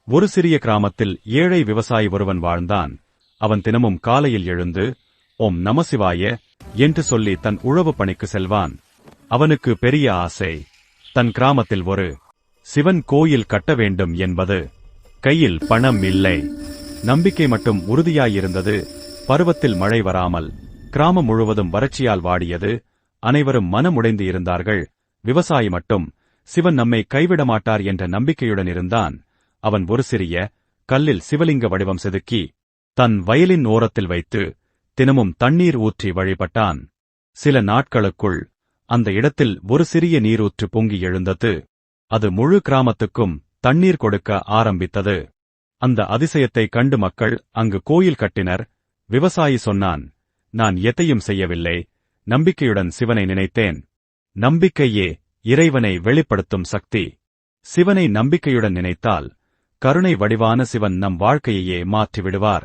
ஒரு சிறிய கிராமத்தில் ஏழை விவசாயி ஒருவன் வாழ்ந்தான். அவன் தினமும் காலையில் எழுந்து ஓம் நமசிவாய என்று சொல்லி தன் உழவு பணிக்கு செல்வான். அவனுக்கு பெரிய ஆசை, தன் கிராமத்தில் ஒரு சிவன் கோயில் கட்ட வேண்டும் என்பது. கையில் பணம் இல்லை, நம்பிக்கை மட்டும் உறுதியாயிருந்தது. பருவத்தில் மழை வராமல் கிராமம் முழுவதும் வறட்சியால் வாடியது. அனைவரும் மனமுடைந்து இருந்தார்கள். விவசாயி மட்டும் சிவன் நம்மை கைவிட மாட்டார் என்ற நம்பிக்கையுடன் இருந்தான். அவன் ஒரு சிறிய கல்லில் சிவலிங்க வடிவம் செதுக்கி தன் வயலின் ஓரத்தில் வைத்து தினமும் தண்ணீர் ஊற்றி வழிபட்டான். சில நாட்களுக்குள் அந்த இடத்தில் ஒரு சிறிய நீரூற்று பொங்கி எழுந்தது. அது முழு கிராமத்துக்கும் தண்ணீர் கொடுக்க ஆரம்பித்தது. அந்த அதிசயத்தை கண்டு மக்கள் அங்கு கோயில் கட்டினர். விவசாயி சொன்னான், நான் எதையும் செய்யவில்லை, நம்பிக்கையுடன் சிவனை நினைத்தேன். நம்பிக்கையே இறைவனை வெளிப்படுத்தும் சக்தி. சிவனை நம்பிக்கையுடன் நினைத்தால் கருணை வடிவான சிவன் நம் வாழ்க்கையையே மாற்றிவிடுவார்.